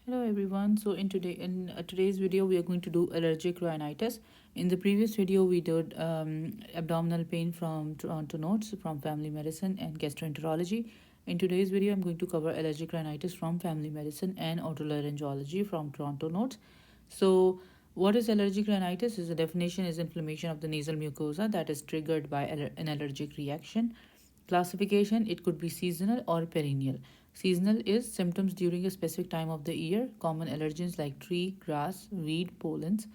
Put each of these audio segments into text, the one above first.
Hello everyone. So in today's video we are going to do allergic rhinitis. In the previous video we did abdominal pain from Toronto notes from family medicine and gastroenterology. In today's video I'm going to cover allergic rhinitis from family medicine and otolaryngology from Toronto notes. So what is allergic rhinitis? Is the definition is inflammation of the nasal mucosa that is triggered by an allergic reaction. Classification, it could be seasonal or perennial. Seasonal is symptoms during a specific time of the year. Common allergens like tree, grass, weed, pollens,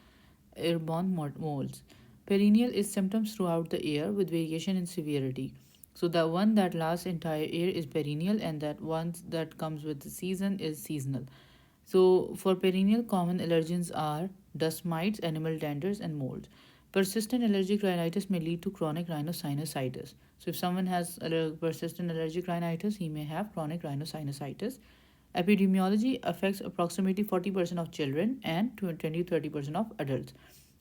airborne molds. Perennial is symptoms throughout the year with variation in severity. So the one that lasts entire year is perennial, and that one that comes with the season is seasonal. So for perennial, common allergens are dust mites, animal danders, and molds. Persistent allergic rhinitis may lead to chronic rhinosinusitis. So if someone has persistent allergic rhinitis, he may have chronic rhinosinusitis. Epidemiology affects approximately 40% of children and 20 to 30% of adults.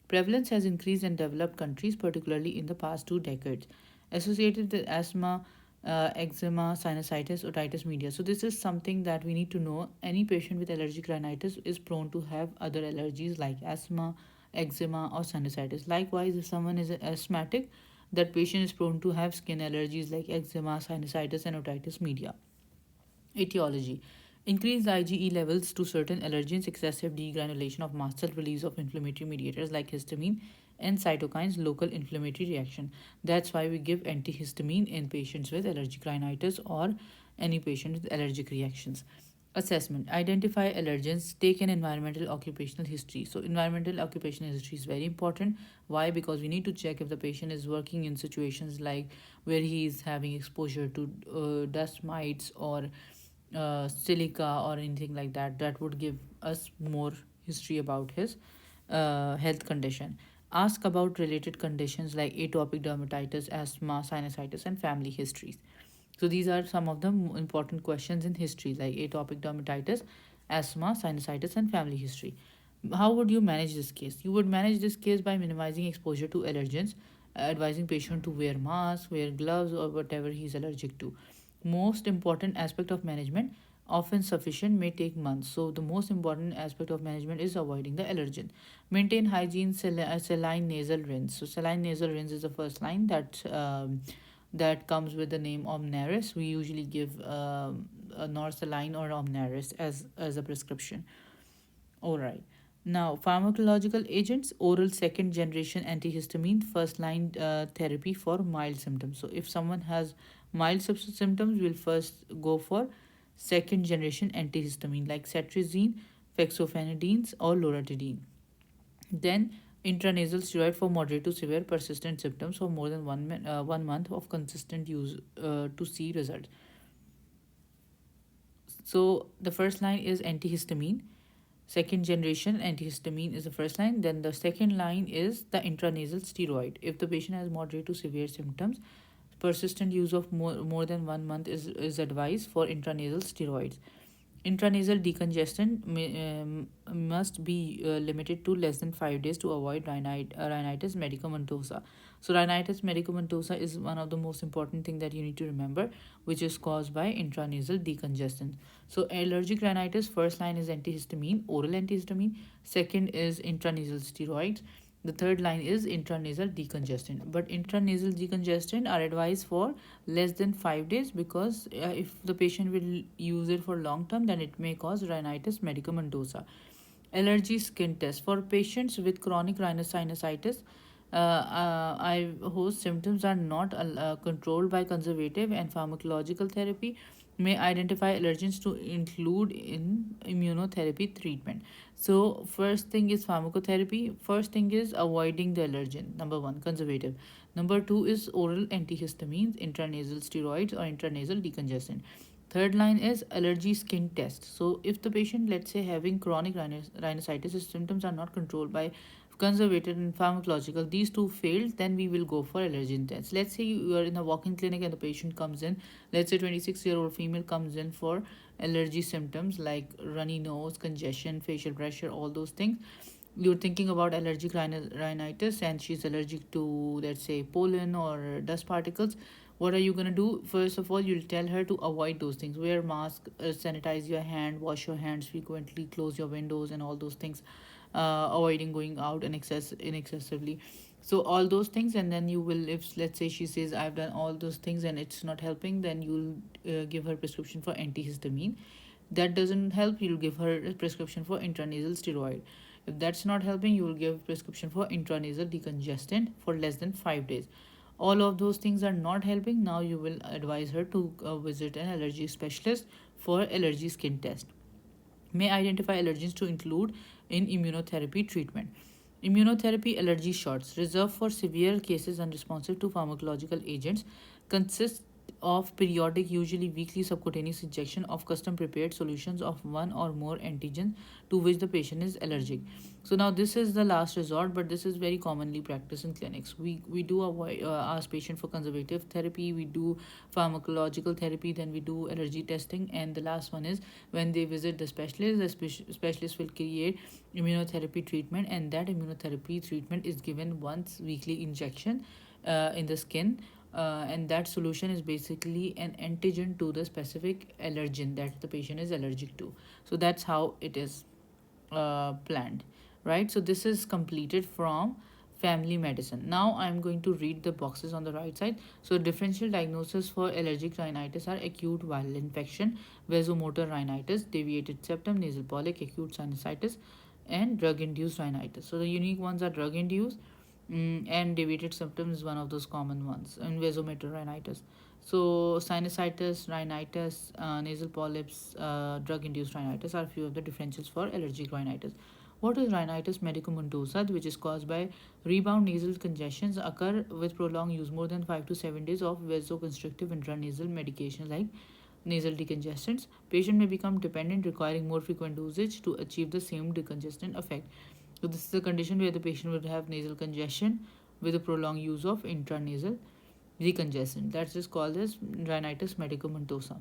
Prevalence has increased in developed countries, particularly in the past 2 decades, associated with asthma, eczema, sinusitis, otitis media. So this is something that we need to know. Any patient with allergic rhinitis is prone to have other allergies like asthma, eczema, or sinusitis. Likewise, if someone is asthmatic, that patient is prone to have skin allergies like eczema, sinusitis, and otitis media. Etiology: increased IgE levels to certain allergens, excessive degranulation of mast cell, release of inflammatory mediators like histamine and cytokines, local inflammatory reaction. That's why we give antihistamine in patients with allergic rhinitis or any patient with allergic reactions. Assessment: identify allergens, take an environmental occupational history. So environmental occupational history is very important. Why? Because we need to check if the patient is working in situations like where he is having exposure to dust mites or silica or anything like that. That would give us more history about his health condition. Ask about related conditions like atopic dermatitis, asthma, sinusitis, and family histories. So these are some of the important questions in history like atopic dermatitis, asthma, sinusitis, and family history. How would you manage this case? You would manage this case by minimizing exposure to allergens, advising patient to wear masks, wear gloves, or whatever he is allergic to. Most important aspect of management, often sufficient, may take months. So the most important aspect of management is avoiding the allergen. Maintain hygiene, saline nasal rinse. So saline nasal rinse is the first line that comes with the name Omnaris. We usually give Norsaline or Omnaris as a prescription. All right. Now, pharmacological agents, oral second generation antihistamine, first line therapy for mild symptoms. So, if someone has mild symptoms, we'll first go for second generation antihistamine like cetirizine, fexofenadines, or loratadine. Then, intranasal steroid for moderate to severe persistent symptoms for more than 1 month of consistent use to see results. So, the first line is antihistamine. Second generation antihistamine is the first line. Then the second line is the intranasal steroid. If the patient has moderate to severe symptoms, persistent use of more than 1 month is advised for intranasal steroids. Intranasal decongestant must be limited to less than 5 days to avoid rhinitis medicamentosa. So, rhinitis medicamentosa is one of the most important thing that you need to remember, which is caused by intranasal decongestant. So, allergic rhinitis, first line is antihistamine, oral antihistamine. Second is intranasal steroids. The third line is intranasal decongestant. But intranasal decongestant are advised for less than 5 days because if the patient will use it for long term, then it may cause rhinitis medicamentosa. Allergy skin test for patients with chronic rhinosinusitis. I host symptoms are not controlled by conservative and pharmacological therapy may identify allergens to include in immunotherapy treatment. So first thing is pharmacotherapy. First thing is avoiding the allergen. Number one, conservative. Number two is oral antihistamines, intranasal steroids, or intranasal decongestant. Third line is allergy skin test. So if the patient, let's say, having chronic rhinosinusitis, his symptoms are not controlled by conservative and pharmacological, these two failed, then we will go for allergen test. Let's say you are in a walk-in clinic and the patient comes in, let's say 26-year-old female comes in for allergy symptoms like runny nose, congestion, facial pressure, all those things. You're thinking about allergic rhinitis and she's allergic to, let's say, pollen or dust particles. What are you going to do? First of all, you'll tell her to avoid those things. Wear mask, sanitize your hand, wash your hands frequently, close your windows and all those things. Avoiding going out and excessively. So all those things, and then you will, if let's say she says I've done all those things and it's not helping, then you'll give her prescription for antihistamine. That doesn't help, you'll give her a prescription for intranasal steroid. If that's not helping, you will give prescription for intranasal decongestant for less than 5 days. All of those things are not helping, now you will advise her to visit an allergy specialist for allergy skin test. May identify allergens to include in immunotherapy treatment. Immunotherapy allergy shots, reserved for severe cases unresponsive to pharmacological agents, consist of periodic, usually weekly subcutaneous injection of custom prepared solutions of one or more antigens to which the patient is allergic. So now this is the last resort, but this is very commonly practiced in clinics. We do avoid, ask patient for conservative therapy, we do pharmacological therapy, then we do allergy testing, and the last one is when they visit the specialist, the specialist will create immunotherapy treatment, and that immunotherapy treatment is given once weekly injection in the skin, and that solution is basically an antigen to the specific allergen that the patient is allergic to. So that's how it is planned, right? So this is completed from family medicine. Now I'm going to read the boxes on the right side. So differential diagnosis for allergic rhinitis are acute viral infection, vasomotor rhinitis, deviated septum, nasal polyp, acute sinusitis, and drug-induced rhinitis. So the unique ones are drug-induced, and deviated septum is one of those common ones, and vasomotor rhinitis. So sinusitis, rhinitis, nasal polyps, drug-induced rhinitis are few of the differentials for allergic rhinitis. What is rhinitis medicamentosa, which is caused by rebound nasal congestions occur with prolonged use more than 5 to 7 days of vasoconstrictive intranasal medication like nasal decongestants. Patient may become dependent, requiring more frequent dosage to achieve the same decongestant effect. So this is a condition where the patient would have nasal congestion with a prolonged use of intranasal decongestant. That is called as rhinitis medicamentosa.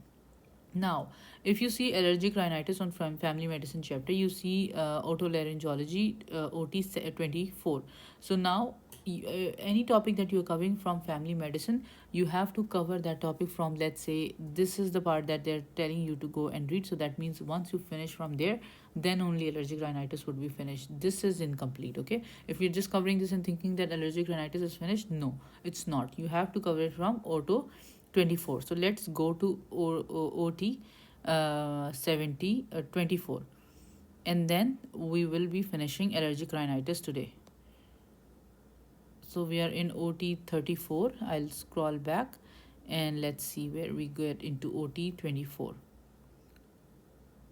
Now, if you see allergic rhinitis on family medicine chapter, you see otolaryngology, OT 24. So now, any topic that you're covering from family medicine, you have to cover that topic from, let's say, this is the part that they're telling you to go and read. So that means once you finish from there, then only allergic rhinitis would be finished. This is incomplete, okay? If you're just covering this and thinking that allergic rhinitis is finished, no, it's not. You have to cover it from auto 24. So let's go to OT 24, and then we will be finishing allergic rhinitis today. So we are in OT 34. I'll scroll back and let's see where we get into OT 24.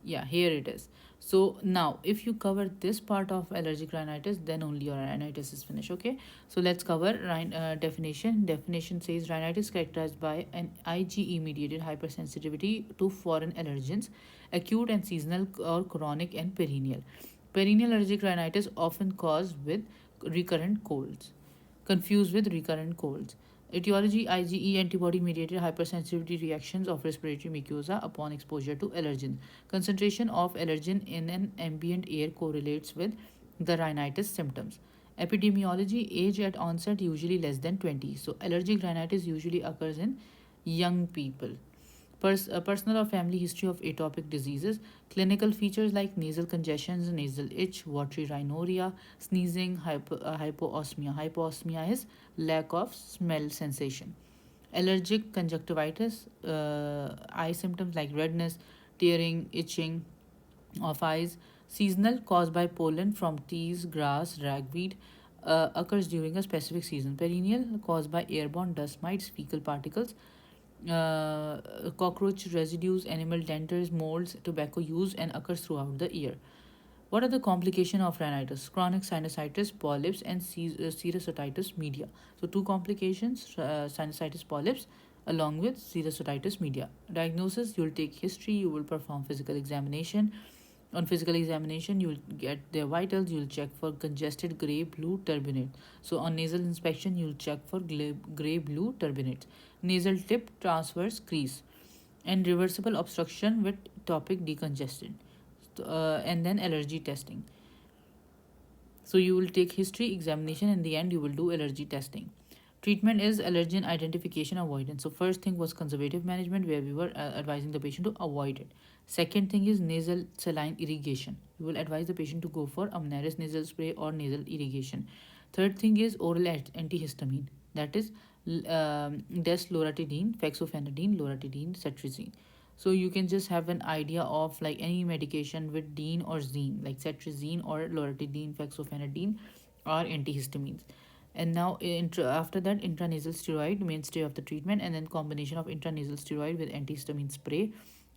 Yeah, here it is. So now if you cover this part of allergic rhinitis, then only your rhinitis is finished, okay? So let's cover definition says rhinitis characterized by an IgE mediated hypersensitivity to foreign allergens, acute and seasonal or chronic and perennial allergic rhinitis often caused with recurrent colds, confused with recurrent colds. Etiology: IgE antibody mediated hypersensitivity reactions of respiratory mucosa upon exposure to allergen. Concentration of allergen in an ambient air correlates with the rhinitis symptoms. Epidemiology: age at onset usually less than 20. So allergic rhinitis usually occurs in young people. Personal or family history of atopic diseases. Clinical features like nasal congestions, nasal itch, watery rhinorrhea, sneezing, hypoosmia. Hypoosmia is lack of smell sensation. Allergic conjunctivitis, eye symptoms like redness, tearing, itching of eyes. Seasonal, caused by pollen from teas, grass, ragweed, occurs during a specific season. Perennial, caused by airborne dust mites, fecal particles, cockroach residues, animal denters, molds, tobacco use, and occurs throughout the year. What are the complications of rhinitis? Chronic sinusitis, polyps, and serous media. So two complications: sinusitis, polyps, along with serous media. Diagnosis: you will take history, you will perform physical examination. On physical examination, you will get their vitals, you will check for congested grey blue turbinate. So on nasal inspection, you will check for grey blue turbinates. Nasal tip transverse crease, and reversible obstruction with topic decongestant. And then allergy testing. So you will take history examination, and in the end you will do allergy testing. Treatment is allergen identification avoidance. So first thing was conservative management, where we were advising the patient to avoid it. Second thing is nasal saline irrigation. We will advise the patient to go for Amneris nasal spray or nasal irrigation. Third thing is oral antihistamine. That is desloratadine, fexofenadine, loratadine, cetirizine. So you can just have an idea of like any medication with dene or zine, like cetirizine or loratadine, fexofenadine, are antihistamines. And now after that, intranasal steroid mainstay of the treatment, and then combination of intranasal steroid with antihistamine spray,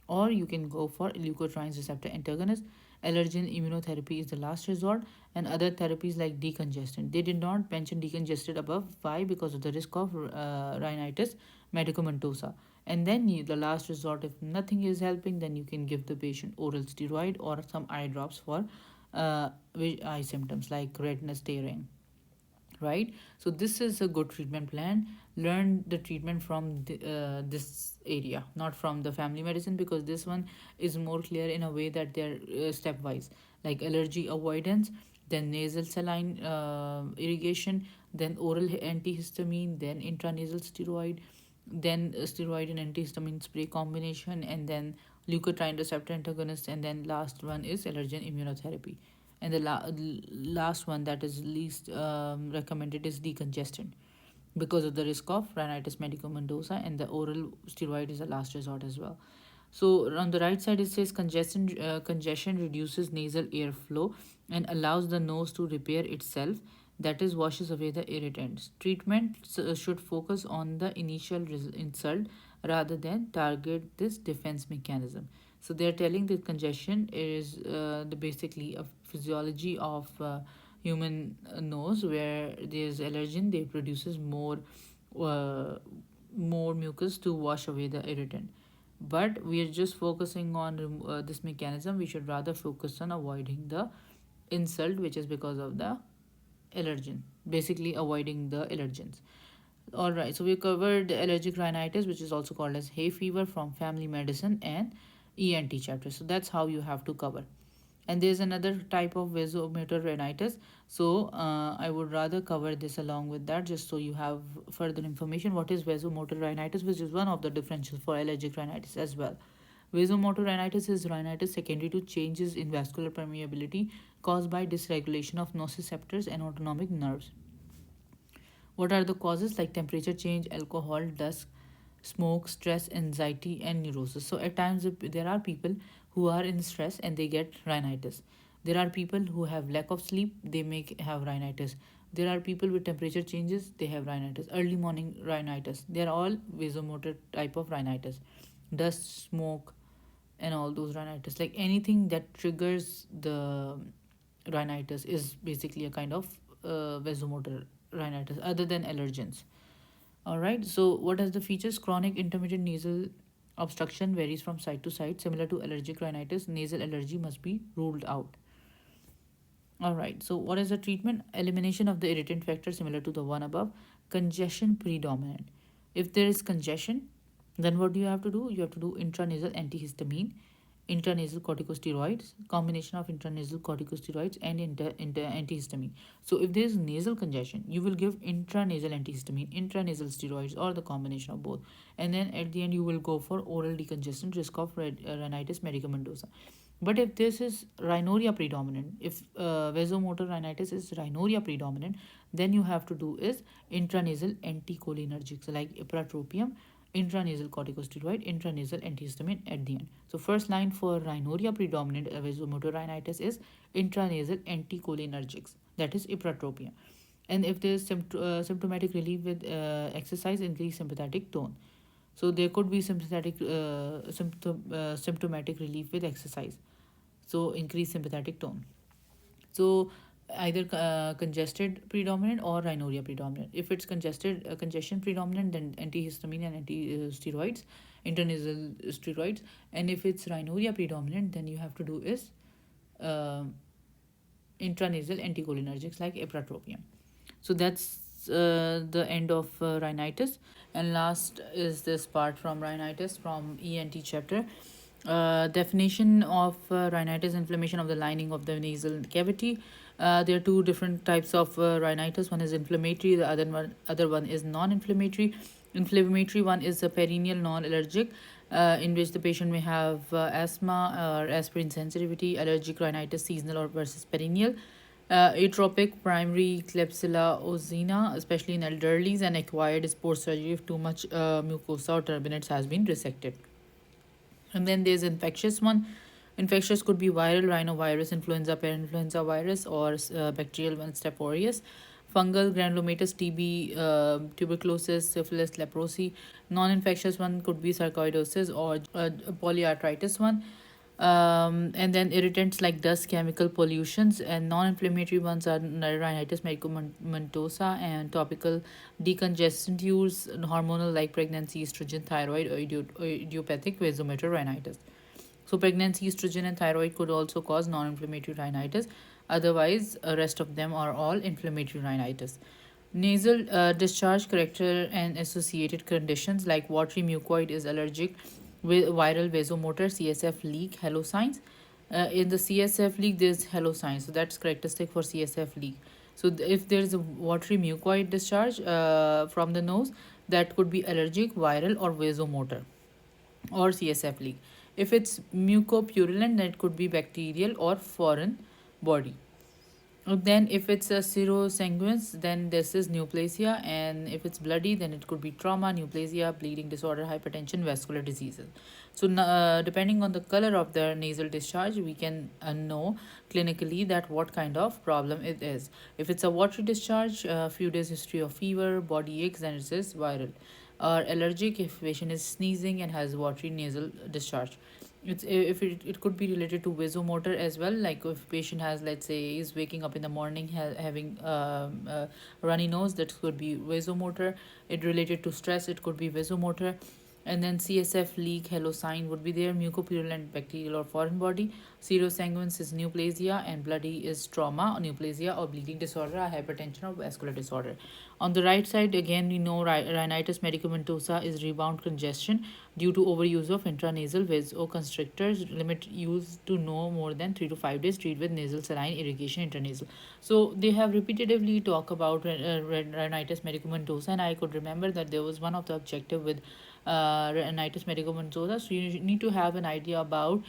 or you can go for leukotrienes receptor antagonist. Allergen immunotherapy is the last resort, and other therapies like decongestant. They did not mention decongestant above. Why? Because of the risk of rhinitis medicamentosa. And then the last resort, if nothing is helping, then you can give the patient oral steroid or some eye drops for eye symptoms like redness, tearing, right? So this is a good treatment plan. Learn the treatment from this area, not from the family medicine, because this one is more clear in a way that they're stepwise, like allergy avoidance, then nasal saline irrigation, then oral antihistamine, then intranasal steroid, then steroid and antihistamine spray combination, and then leukotriene receptor antagonist, and then last one is allergen immunotherapy. And the last one that is least recommended is decongestant, because of the risk of rhinitis medicamentosa, and the oral steroid is a last resort as well. So on the right side it says congestion reduces nasal airflow and allows the nose to repair itself, that is washes away the irritants. Treatment should focus on the initial insult rather than target this defense mechanism. So they're telling that congestion is the basically a physiology of human nose, where there's allergen, they produces uh, more mucus to wash away the irritant. But we are just focusing on this mechanism. We should rather focus on avoiding the insult, which is because of the allergen, basically avoiding the allergens. All right, so we covered allergic rhinitis, which is also called as hay fever, from family medicine and ENT chapter. So that's how you have to cover. And there's another type of vasomotor rhinitis. So I would rather cover this along with that, just so you have further information. What is vasomotor rhinitis, which is one of the differentials for allergic rhinitis as well. Vasomotor rhinitis is rhinitis secondary to changes in vascular permeability caused by dysregulation of nociceptors and autonomic nerves. What are the causes? Like temperature change, alcohol, dust, smoke, stress, anxiety, and neurosis. So at times there are people who are in stress and they get rhinitis. There are people who have lack of sleep, they may have rhinitis. There are people with temperature changes, they have rhinitis. Early morning rhinitis. They are all vasomotor type of rhinitis. Dust, smoke, and all those rhinitis. Like anything that triggers the rhinitis is basically a kind of vasomotor rhinitis other than allergens. All right, so what are the features? Chronic intermittent nasal obstruction varies from site to site. Similar to allergic rhinitis, nasal allergy must be ruled out. All right, so what is the treatment? Elimination of the irritant factor, similar to the one above. Congestion predominant. If there is congestion, then what do you have to do? You have to do intranasal antihistamine, intranasal corticosteroids, combination of intranasal corticosteroids and antihistamine. So if there is nasal congestion, you will give intranasal antihistamine, intranasal steroids, or the combination of both. And then at the end, you will go for oral decongestant, risk of rhinitis medicamentosa. But if this is rhinorrhea predominant, if vasomotor rhinitis is rhinorrhea predominant, then you have to do is intranasal anticholinergics like ipratropium, intranasal corticosteroid, intranasal antihistamine at the end. So first line for rhinorrhea predominant vasomotor rhinitis is intranasal anticholinergics, that is ipratropium. And if there is symptomatic relief with exercise, increase sympathetic tone. So there could be symptomatic relief with exercise. So increase sympathetic tone. So either congested predominant or rhinorrhea predominant. If it's congestion predominant, then antihistamine and anti-steroids, intranasal steroids. And if it's rhinorrhea predominant, then you have to do is uh, intranasal anticholinergics like ipratropium. So that's the end of rhinitis. And last is this part from rhinitis from ENT chapter. Definition of rhinitis: inflammation of the lining of the nasal cavity. There are two different types of rhinitis. One is inflammatory, the other one is non-inflammatory. Inflammatory one is a perennial non-allergic, in which the patient may have asthma or aspirin sensitivity. Allergic rhinitis, seasonal or versus perennial. Atropic primary Klebsiella ozina, especially in elderlies, and acquired is post surgery if too much mucosa or turbinates has been resected. And then there's infectious one. Infectious could be viral, rhinovirus, influenza, parainfluenza virus, or bacterial one, Staph aureus. Fungal, granulomatous TB, tuberculosis, syphilis, leprosy. Non-infectious one could be sarcoidosis or polyarthritis one. And then irritants like dust, chemical pollutions, and non-inflammatory ones are rhinitis medicamentosa and topical decongestant use, hormonal like pregnancy, estrogen, thyroid, or idiopathic vasomotor rhinitis. So pregnancy, estrogen, and thyroid could also cause non-inflammatory rhinitis. Otherwise, rest of them are all inflammatory rhinitis. Nasal discharge character and associated conditions like watery mucoid is allergic with viral vasomotor, CSF leak, halo signs. In the CSF leak, there's halo signs, so that's characteristic for CSF leak. So if there's a watery mucoid discharge from the nose, that could be allergic, viral, or vasomotor, or CSF leak. If it's mucopurulent, then it could be bacterial or foreign body. Then if it's a serosanguine, then this is neoplasia, and if it's bloody, then it could be trauma, neoplasia, bleeding disorder, hypertension, vascular diseases. So depending on the color of the nasal discharge, we can know clinically that what kind of problem it is. If it's a watery discharge, a few days history of fever, body aches, then it is viral. Or allergic if patient is sneezing and has watery nasal discharge. It's if it could be related to vasomotor as well, like if patient has, let's say, is waking up in the morning having runny nose, that could be vasomotor. It related to stress, it could be vasomotor. And then CSF leak, halo sign would be there, mucopurulent bacterial or foreign body. Serosanguine is neoplasia, and bloody is trauma, neoplasia, or bleeding disorder, or hypertension, or vascular disorder. On the right side, again, we know rhinitis medicamentosa is rebound congestion due to overuse of intranasal vasoconstrictors. Limit use to no more than 3 to 5 days. Treat with nasal saline irrigation intranasal. So they have repeatedly talked about rhinitis medicamentosa, and I could remember that there was one of the objective with rhinitis medicamentosa. So you need to have an idea about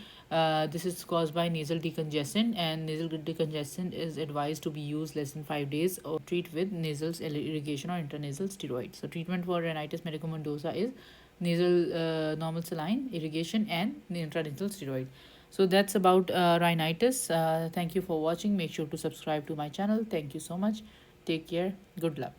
this is caused by nasal decongestant, and nasal decongestant is advised to be used less than 5 days or treat with nasal irrigation or intranasal steroids. So treatment for rhinitis medicamentosa is nasal normal saline irrigation and intranasal steroid. So that's about rhinitis. Thank you for watching. Make sure to subscribe to my channel. Thank you so much. Take care. Good luck.